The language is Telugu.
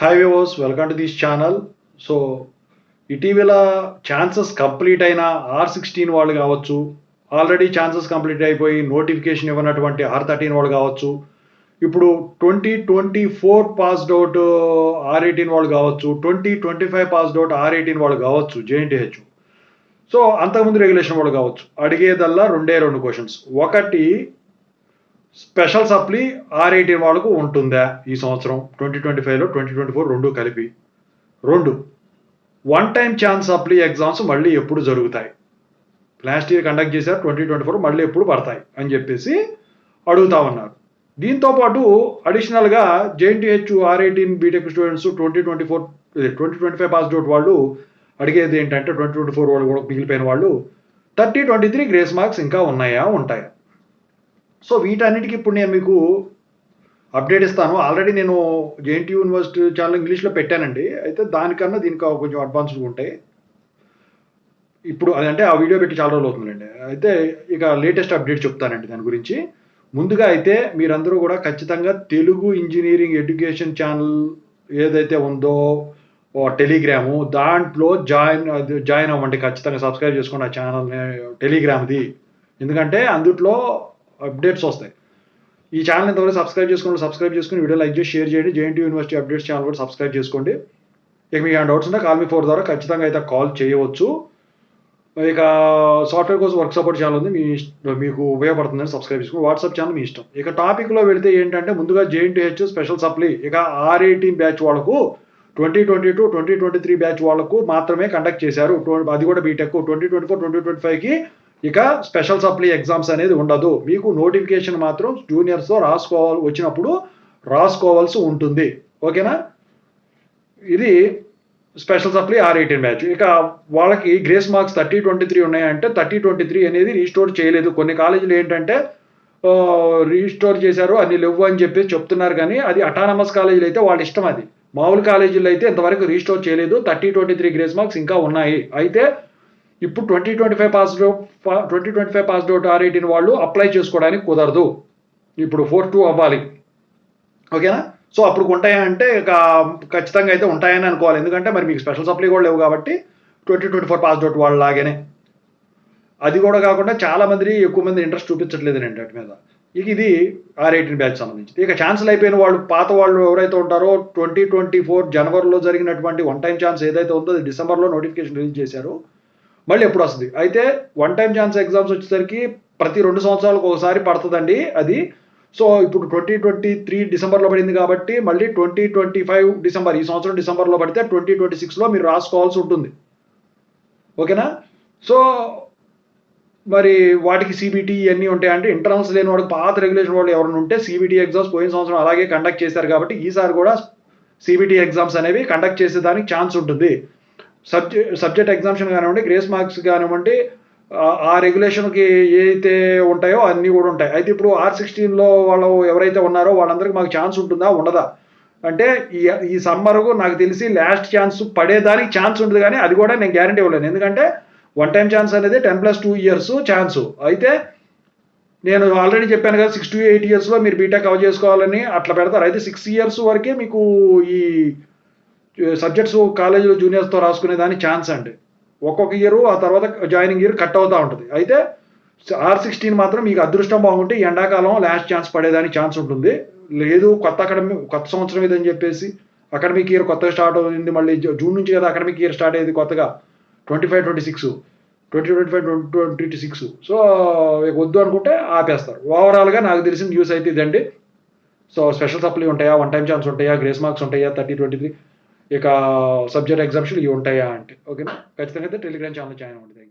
Hi viewers, welcome to this channel. So ఇటీవల ఛాన్సెస్ కంప్లీట్ అయిన R16 వాళ్ళు కావచ్చు, ఆల్రెడీ ఛాన్సెస్ కంప్లీట్ అయిపోయి నోటిఫికేషన్ ఇవ్వనటువంటి R13 వాళ్ళు కావచ్చు, ఇప్పుడు 2024 పాస్డ్ అవుట్ R18 వాళ్ళు కావచ్చు, 2025 పాస్డ్ అవుట్ R18 వాళ్ళు కావచ్చు, JNTH. సో అంతకుముందు రెగ్యులేషన్ వాళ్ళు కావచ్చు. అడిగేదల్లా రెండు క్వశ్చన్స్. ఒకటి, స్పెషల్ సప్లీ R18 వాళ్ళకు ఉంటుందా ఈ సంవత్సరం 2025లో 2024 రెండు కలిపి? రెండు, one time chance supply exams మళ్ళీ ఎప్పుడు జరుగుతాయి? లాస్ట్ ఇయర్ కండక్ట్ చేశారు, 2024 మళ్ళీ ఎప్పుడు పడతాయి అని చెప్పేసి అడుగుతా ఉన్నారు. దీంతోపాటు అడిషనల్గా JNTH R18 B Tech students 2025 passed out వాళ్ళు అడిగేది ఏంటంటే, 2024 వాళ్ళు కూడా మిగిలిపోయిన వాళ్ళు 30-23 గ్రేస్ మార్క్స్ ఇంకా ఉంటాయా? సో వీటన్నిటికీ ఇప్పుడు నేను మీకు అప్డేట్ ఇస్తాను. ఆల్రెడీ నేను JNTU యూనివర్సిటీ ఛానల్ ఇంగ్లీష్లో పెట్టానండి. అయితే దానికన్నా దీనికి కొంచెం అడ్వాన్స్గా ఉంటాయి. ఇప్పుడు అదంటే ఆ వీడియో పెట్టి చాలా రోజులు అవుతుందండి. అయితే ఇక లేటెస్ట్ అప్డేట్ చెప్తానండి దాని గురించి. ముందుగా అయితే మీరందరూ కూడా ఖచ్చితంగా తెలుగు ఇంజనీరింగ్ ఎడ్యుకేషన్ ఛానల్ ఏదైతే ఉందో టెలిగ్రాము, దాంట్లో జాయిన్ అవ్వండి. ఖచ్చితంగా సబ్స్క్రైబ్ చేసుకోండి ఆ ఛానల్ని, టెలిగ్రామ్ది. ఎందుకంటే అందుట్లో అప్డేట్స్ వస్తాయి. ఈ ఛానల్ ఇంతవరకు సబ్స్క్రైబ్ చేసుకుని వీడియో లైక్ చేసి షేర్ చేయండి. JNTU యూనివర్సిటీ అప్డేట్స్ ఛానల్ కూడా సబ్స్క్రైబ్ చేసుకోండి. ఇక మీకు ఏమైనా డౌట్స్ ఉంటే కాల్ మీ 4 ద్వారా ఖచ్చితంగా అయితే కాల్ చేయవచ్చు. ఇక సాఫ్ట్వేర్ కోసం వర్క్ సపోర్ట్ ఛానల్ ఉంది, మీకు ఉపయోగపడుతుందని సబ్స్క్రైబ్ చేసుకోండి. వాట్సాప్ ఛానల్ మీ ఇష్టం. ఇక టాపిక్లో వెళితే ఏంటంటే, ముందుగా JNTH స్పెషల్ సప్లీ ఇక R18 బ్యాచ్ వాళ్ళకు 2022-2023 బ్యాచ్ వాళ్ళకు మాత్రమే కండక్ట్ చేశారు. అది కూడా బీటెక్. 2024-2025కి ఇక స్పెషల్ సప్లీ ఎగ్జామ్స్ అనేది ఉండదు. మీకు నోటిఫికేషన్ మాత్రం జూనియర్స్తో వచ్చినప్పుడు రాసుకోవాల్సి ఉంటుంది. ఓకేనా? ఇది స్పెషల్ సప్లీ R18 బ్యాచ్. ఇక వాళ్ళకి గ్రేస్ మార్క్స్ 30-23 ఉన్నాయంటే 30-23 అనేది రీస్టోర్ చేయలేదు. కొన్ని కాలేజీలు ఏంటంటే రీస్టోర్ చేశారు, అన్ని లేవు అని చెప్పేసి చెప్తున్నారు. కానీ అది అటానమస్ కాలేజీలు అయితే వాళ్ళ ఇష్టం. అది మామూలు కాలేజీలు అయితే ఇంతవరకు రీస్టోర్ చేయలేదు. 30-23 గ్రేస్ మార్క్స్ ఇంకా ఉన్నాయి. అయితే ఇప్పుడు 2025 పాస్డ్ అవుట్ R18 వాళ్ళు అప్లై చేసుకోవడానికి కుదరదు. ఇప్పుడు 4-2 అవ్వాలి. ఓకేనా? సో అప్పుడు ఉంటాయా అంటే ఇక ఖచ్చితంగా అయితే ఉంటాయని అనుకోవాలి. ఎందుకంటే మరి మీకు స్పెషల్ సప్లీ కూడా లేవు కాబట్టి 2024 పాస్డ్ అవుట్ వాళ్ళు లాగానే. అది కూడా కాకుండా చాలా మంది ఎక్కువ మంది ఇంట్రెస్ట్ చూపించట్లేదండి వాటి మీద. ఇక ఇది R18 బ్యాచ్ సంబంధించి. ఇక ఛాన్సులు అయిపోయిన వాళ్ళు, పాత వాళ్ళు ఎవరైతే ఉంటారో 2024 జనవరిలో జరిగినటువంటి వన్ టైం ఛాన్స్ ఏదైతే ఉందో అది డిసెంబర్లో నోటిఫికేషన్ రిలీజ్ చేశారు. మళ్ళీ ఎప్పుడు వస్తుంది? అయితే వన్ టైం ఛాన్స్ ఎగ్జామ్స్ వచ్చేసరికి ప్రతి 2 సంవత్సరాలకు ఒకసారి పడుతుందండి అది. సో ఇప్పుడు 2023 డిసెంబర్లో పడింది కాబట్టి మళ్ళీ 2025 డిసెంబర్, ఈ సంవత్సరం డిసెంబర్లో పడితే 2026లో మీరు రాసుకోవాల్సి ఉంటుంది. ఓకేనా? సో మరి వాటికి CBT ఇవన్నీ ఉంటాయంటే, ఇంటర్నల్స్ లేని వాడికి పాత రెగ్యులేషన్ వాళ్ళు ఎవరైనా ఉంటే CBT ఎగ్జామ్స్ పోయిన సంవత్సరం అలాగే కండక్ట్ చేశారు కాబట్టి ఈసారి కూడా CBT ఎగ్జామ్స్ అనేవి కండక్ట్ చేసేదానికి ఛాన్స్ ఉంటుంది. సబ్జెక్ట్ ఎగ్జామ్షన్ కానివ్వండి, గ్రేస్ మార్క్స్ కానివ్వండి, ఆ రెగ్యులేషన్కి ఏదైతే ఉంటాయో అన్నీ కూడా ఉంటాయి. అయితే ఇప్పుడు R16లో వాళ్ళు ఎవరైతే ఉన్నారో వాళ్ళందరికీ మాకు ఛాన్స్ ఉంటుందా ఉండదా అంటే, ఈ సమ్మర్కు నాకు తెలిసి లాస్ట్ ఛాన్స్ పడేదానికి ఛాన్స్ ఉంటుంది. కానీ అది కూడా నేను గ్యారంటీ ఇవ్వలేను. ఎందుకంటే వన్ టైం ఛాన్స్ అనేది 10+2 ఇయర్స్ ఛాన్స్. అయితే నేను ఆల్రెడీ చెప్పాను కదా, 6 to 8 ఇయర్స్లో మీరు బీటెక్ కవర్ చేసుకోవాలని అట్లా పెడతారు. అయితే 6 ఇయర్స్ వరకే మీకు ఈ సబ్జెక్ట్స్ కాలేజీలో జూనియర్స్తో రాసుకునే దానికి ఛాన్స్ అండి. ఒక్కొక్క ఇయర్ ఆ తర్వాత జాయినింగ్ ఇయర్ కట్ అవుతూ ఉంటుంది. అయితే R16 మాత్రం మీకు అదృష్టం బాగుంటే ఎండాకాలం లాస్ట్ ఛాన్స్ పడేదానికి ఛాన్స్ ఉంటుంది. లేదు కొత్త సంవత్సరం ఇదని చెప్పేసి అకాడమిక్ ఇయర్ కొత్తగా స్టార్ట్ అవుతుంది, మళ్ళీ జూన్ నుంచి కదా అకాడమిక్ ఇయర్ స్టార్ట్ అయ్యేది కొత్తగా 2025-26. సో వద్దు అనుకుంటే ఆపేస్తారు. ఓవరాల్గా నాకు తెలిసిన న్యూస్ అయితే ఇదండి. సో స్పెషల్ సప్లీ ఉంటాయా, వన్ టైం ఛాన్స్ ఉంటాయా, గ్రేస్ మార్క్స్ ఉంటాయా, 30-23 ఇక సబ్జెక్ట్ ఎగ్జామ్షన్ ఇవి ఉంటాయా అంటే. ఓకేనా? ఖచ్చితంగా అయితే టెలిగ్రామ్ ఛానల్ జాయిన్ అవ్వండి.